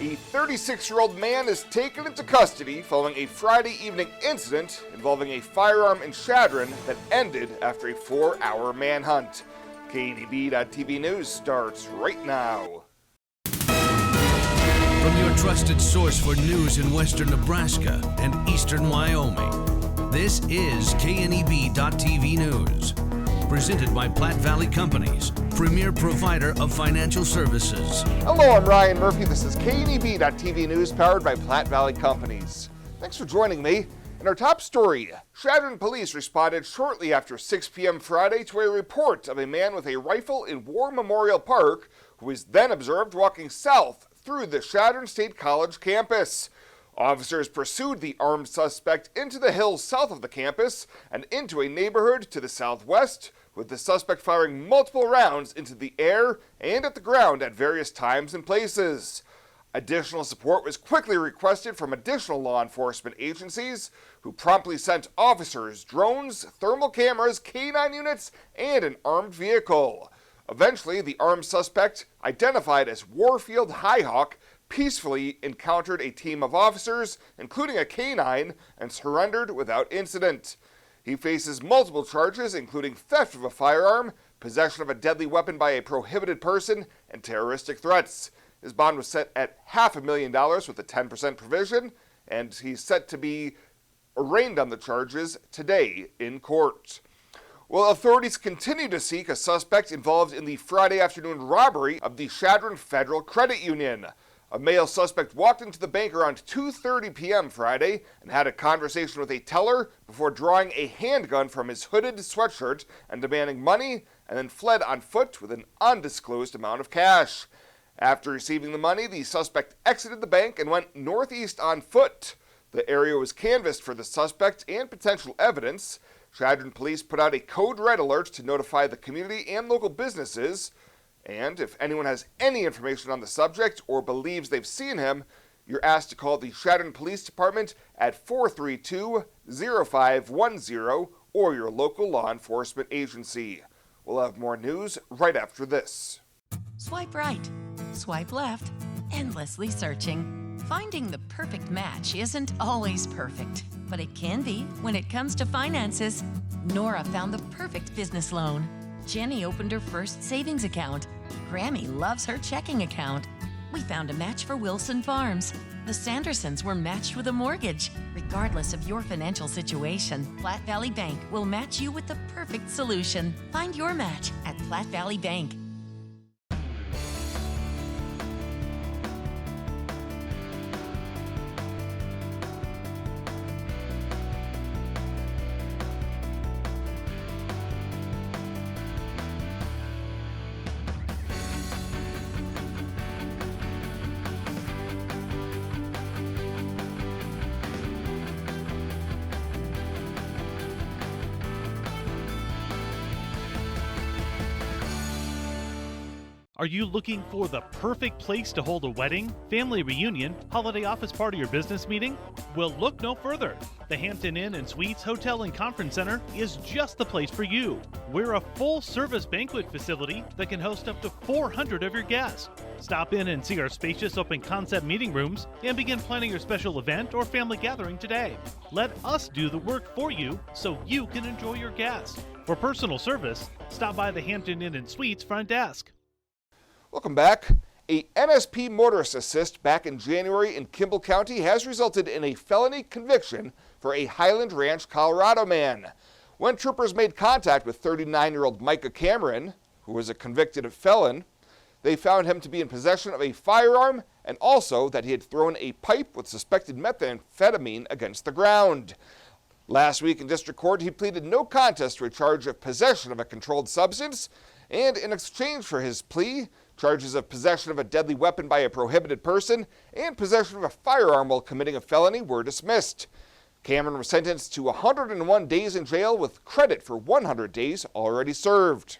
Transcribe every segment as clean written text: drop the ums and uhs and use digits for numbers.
A 36-year-old man is taken into custody following a Friday evening incident involving a firearm in Chadron that ended after a 4-hour manhunt. KNEB.TV News starts right now. From your trusted source for news in western Nebraska and eastern Wyoming, this is KNEB.TV News. Presented by Platte Valley Companies, premier provider of financial services. Hello, I'm Ryan Murphy. This is KNEB.TV News powered by Platte Valley Companies. Thanks for joining me. In our top story, Chadron police responded shortly after 6 p.m. Friday to a report of a man with a rifle in War Memorial Park who was then observed walking south through the Chadron State College campus. Officers pursued the armed suspect into the hills south of the campus and into a neighborhood to the southwest, with the suspect firing multiple rounds into the air and at the ground at various times and places. Additional support was quickly requested from additional law enforcement agencies, who promptly sent officers, drones, thermal cameras, K-9 units, and an armed vehicle. Eventually, the armed suspect, identified as Warfield Highhawk, peacefully encountered a team of officers, including a K-9, and surrendered without incident. He faces multiple charges, including theft of a firearm, possession of a deadly weapon by a prohibited person, and terroristic threats. His bond was set at $500,000 with a 10% provision, and he's set to be arraigned on the charges today in court. Well, authorities continue to seek a suspect involved in the Friday afternoon robbery of the Chadron Federal Credit Union. A male suspect walked into the bank around 2:30 p.m. Friday and had a conversation with a teller before drawing a handgun from his hooded sweatshirt and demanding money, and then fled on foot with an undisclosed amount of cash. After receiving the money, the suspect exited the bank and went northeast on foot. The area was canvassed for the suspect and potential evidence. Chadron police put out a code red alert to notify the community and local businesses. And if anyone has any information on the subject or believes they've seen him, you're asked to call the Chadron Police Department at 432-0510 or your local law enforcement agency. We'll have more news right after this. Swipe right, swipe left, endlessly searching. Finding the perfect match isn't always perfect, but it can be when it comes to finances. Nora found the perfect business loan. Jenny opened her first savings account. Grammy loves her checking account. We found a match for Wilson Farms. The Sandersons were matched with a mortgage. Regardless of your financial situation, Platte Valley Bank will match you with the perfect solution. Find your match at Platte Valley Bank. Are you looking for the perfect place to hold a wedding, family reunion, holiday office party, or business meeting? Well, look no further. The Hampton Inn and Suites Hotel and Conference Center is just the place for you. We're a full-service banquet facility that can host up to 400 of your guests. Stop in and see our spacious open-concept meeting rooms and begin planning your special event or family gathering today. Let us do the work for you so you can enjoy your guests. For personal service, stop by the Hampton Inn and Suites front desk. Welcome back. A NSP motorist assist back in January in Kimball County has resulted in a felony conviction for a Highland Ranch, Colorado man. When troopers made contact with 39-year-old Micah Cameron, who was a convicted felon, they found him to be in possession of a firearm and also that he had thrown a pipe with suspected methamphetamine against the ground. Last week in district court, he pleaded no contest to a charge of possession of a controlled substance, and in exchange for his plea, charges of possession of a deadly weapon by a prohibited person and possession of a firearm while committing a felony were dismissed. Cameron was sentenced to 101 days in jail with credit for 100 days already served.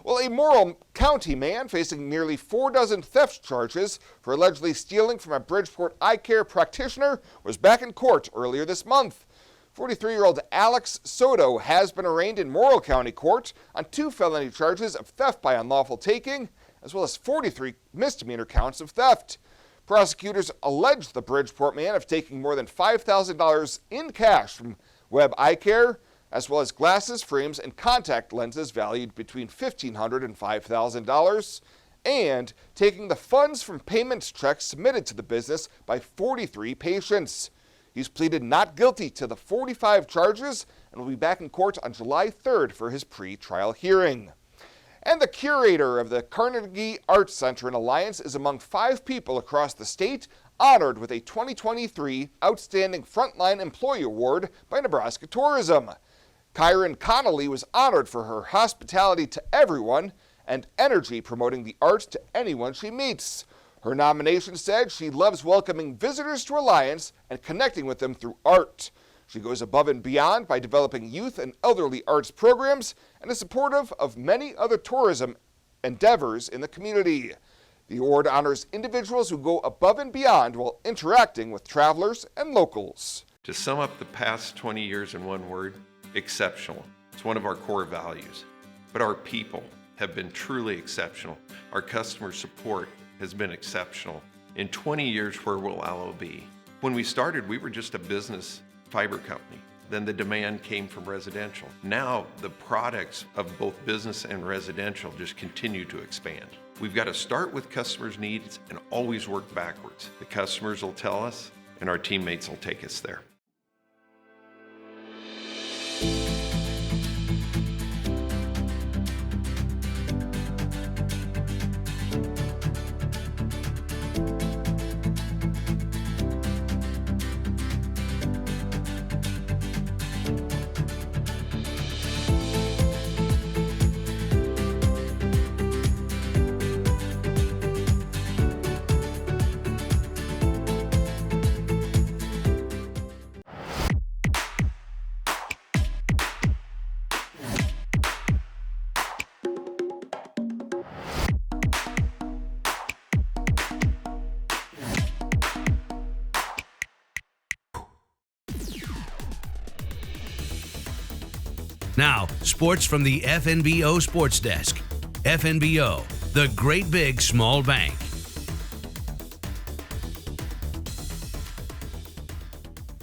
Well, a Morrill County man facing nearly 4 dozen theft charges for allegedly stealing from a Bridgeport eye care practitioner was back in court earlier this month. 43-year-old Alex Soto has been arraigned in Morrill County Court on 2 felony charges of theft by unlawful taking, as well as 43 misdemeanor counts of theft. Prosecutors allege the Bridgeport man of taking more than $5,000 in cash from Webb Eye Care, as well as glasses, frames, and contact lenses valued between $1,500 and $5,000, and taking the funds from payments checks submitted to the business by 43 patients. He's pleaded not guilty to the 45 charges and will be back in court on July 3rd for his pre-trial hearing. And the curator of the Carnegie Arts Center in Alliance is among 5 people across the state honored with a 2023 Outstanding Frontline Employee Award by Nebraska Tourism. Kyron Connolly was honored for her hospitality to everyone and energy promoting the arts to anyone she meets. Her nomination said she loves welcoming visitors to Alliance and connecting with them through art. She goes above and beyond by developing youth and elderly arts programs and is supportive of many other tourism endeavors in the community. The award honors individuals who go above and beyond while interacting with travelers and locals. To sum up the past 20 years in one word, exceptional. It's one of our core values. But our people have been truly exceptional. Our customer support has been exceptional. In 20 years, where will Allo be? When we started, we were just a business fiber company. Then the demand came from residential. Now the products of both business and residential just continue to expand. We've got to start with customers' needs and always work backwards. The customers will tell us, and our teammates will take us there. Now, sports from the FNBO Sports Desk. FNBO, the great big small bank.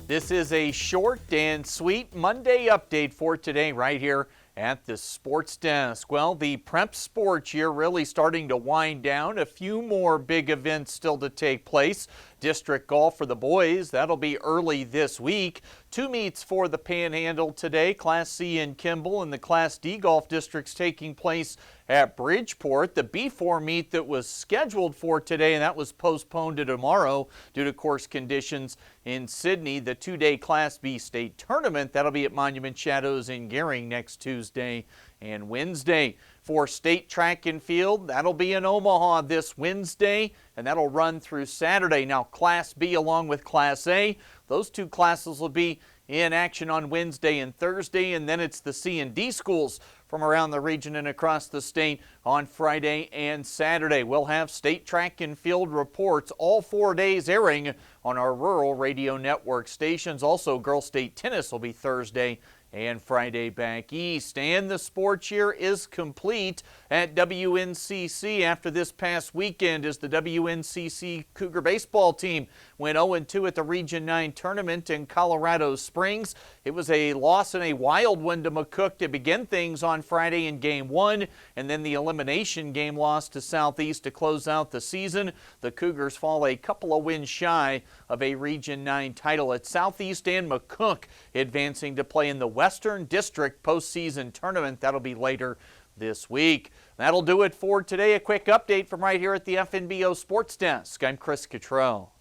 This is a short and sweet Monday update for today right here at the Sports Desk. Well, the prep sports year really starting to wind down. A few more big events still to take place. District golf for the boys, that'll be early this week. 2 meets for the Panhandle today, Class C in Kimball and the Class D golf districts taking place at Bridgeport. The B4 meet that was scheduled for today, and that was postponed to tomorrow due to course conditions in Sydney. The 2-day Class B state tournament, that'll be at Monument Shadows in Gering next Tuesday and Wednesday. For state track and field, that'll be in Omaha this Wednesday, and that'll run through Saturday. Now, Class B along with Class A, those 2 classes will be in action on Wednesday and Thursday, and then it's the C and D schools from around the region and across the state on Friday and Saturday. We'll have state track and field reports all 4 days airing on our rural radio network stations. Also, girls state tennis will be Thursday and Friday back east. And the sports year is complete at WNCC after this past weekend as the WNCC Cougar baseball team went 0-2 at the Region 9 tournament in Colorado Springs. It was a loss and a wild one to McCook to begin things on Friday in Game 1, and then the elimination game loss to Southeast to close out the season. The Cougars fall a couple of wins shy of a Region 9 title at Southeast and McCook, advancing to play in the Western District postseason tournament. That'll be later this week. That'll do it for today. A quick update from right here at the FNBO Sports Desk. I'm Chris Cottrell.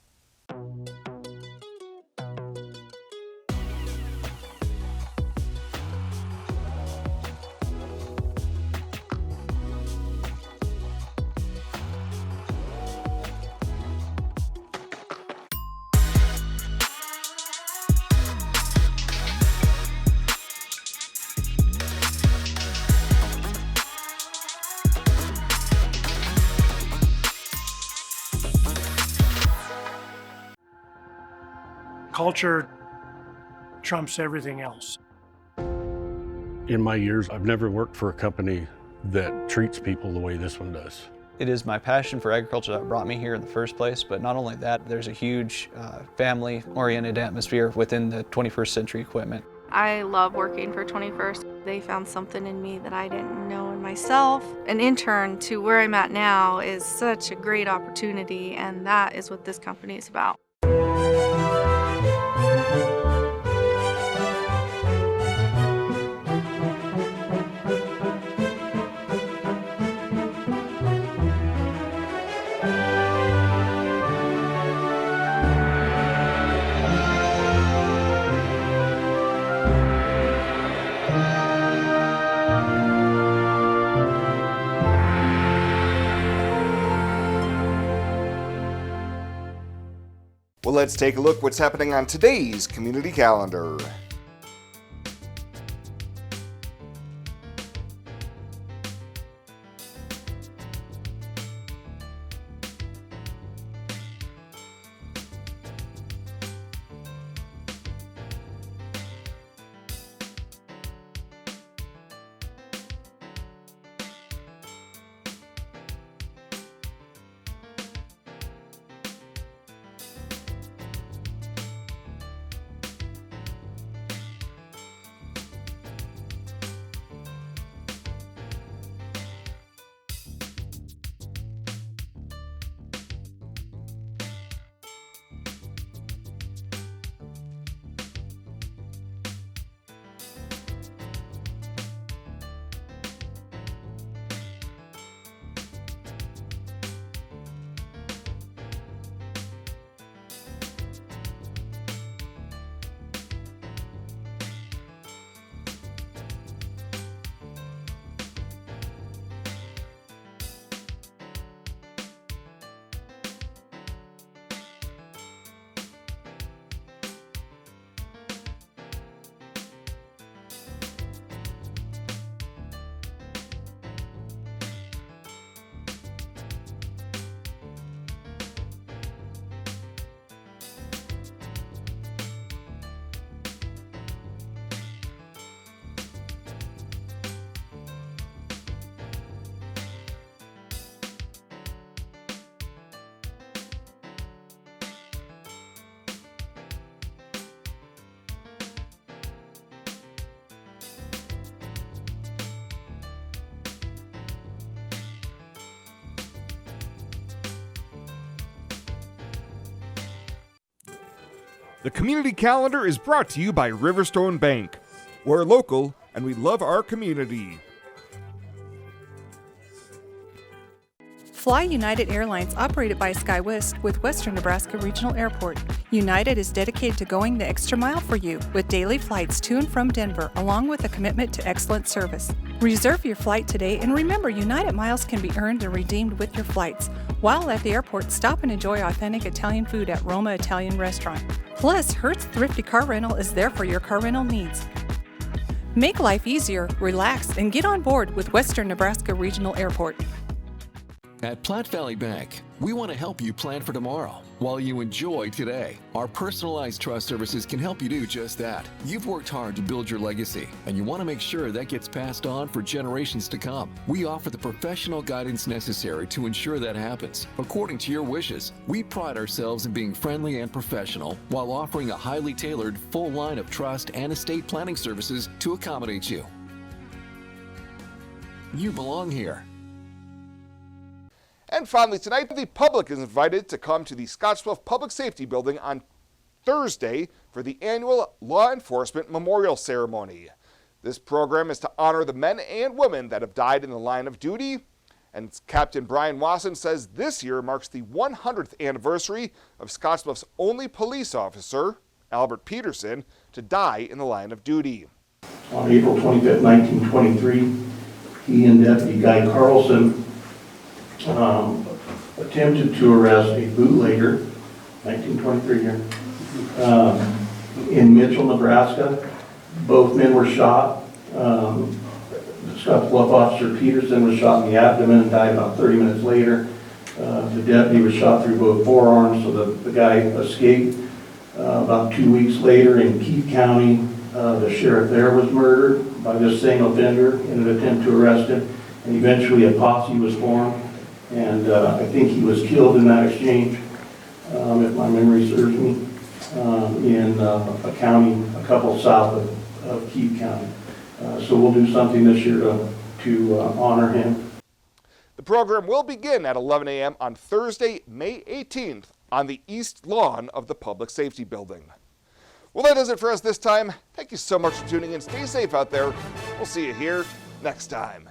Culture trumps everything else. In my years, I've never worked for a company that treats people the way this one does. It is my passion for agriculture that brought me here in the first place, but not only that, there's a huge family-oriented atmosphere within the 21st Century Equipment. I love working for 21st. They found something in me that I didn't know in myself. An intern to where I'm at now is such a great opportunity, and that is what this company is about. Well, let's take a look what's happening on today's community calendar. The community calendar is brought to you by Riverstone Bank. We're local and we love our community. Fly United Airlines, operated by SkyWest with Western Nebraska Regional Airport. United is dedicated to going the extra mile for you with daily flights to and from Denver, along with a commitment to excellent service. Reserve your flight today, and remember, United miles can be earned and redeemed with your flights. While at the airport, stop and enjoy authentic Italian food at Roma Italian Restaurant. Plus, Hertz Thrifty Car Rental is there for your car rental needs. Make life easier, relax, and get on board with Western Nebraska Regional Airport. At Platte Valley Bank, we want to help you plan for tomorrow while you enjoy today. Our personalized trust services can help you do just that. You've worked hard to build your legacy, and you want to make sure that gets passed on for generations to come. We offer the professional guidance necessary to ensure that happens according to your wishes. We pride ourselves in being friendly and professional while offering a highly tailored full line of trust and estate planning services to accommodate you. You belong here. And finally tonight, the public is invited to come to the Scottsbluff Public Safety Building on Thursday for the annual Law Enforcement Memorial Ceremony. This program is to honor the men and women that have died in the line of duty. And Captain Brian Wasson says this year marks the 100th anniversary of Scottsbluff's only police officer, Albert Peterson, to die in the line of duty. On April 25th, 1923, he and Deputy Guy Carlson attempted to arrest a bootlegger, 1923 here, in Mitchell, Nebraska. Both men were shot. The Scottsbluff officer Peterson was shot in the abdomen and died about 30 minutes later. The deputy was shot through both forearms, so the guy escaped. About 2 weeks later in Keith County, the sheriff there was murdered by this same offender in an attempt to arrest him, and eventually a posse was formed. And I think he was killed in that exchange, if my memory serves me, in a county, a couple south of Keith County. So we'll do something this year to honor him. The program will begin at 11 a.m. on Thursday, May 18th on the east lawn of the Public Safety Building. Well, that does it for us this time. Thank you so much for tuning in. Stay safe out there. We'll see you here next time.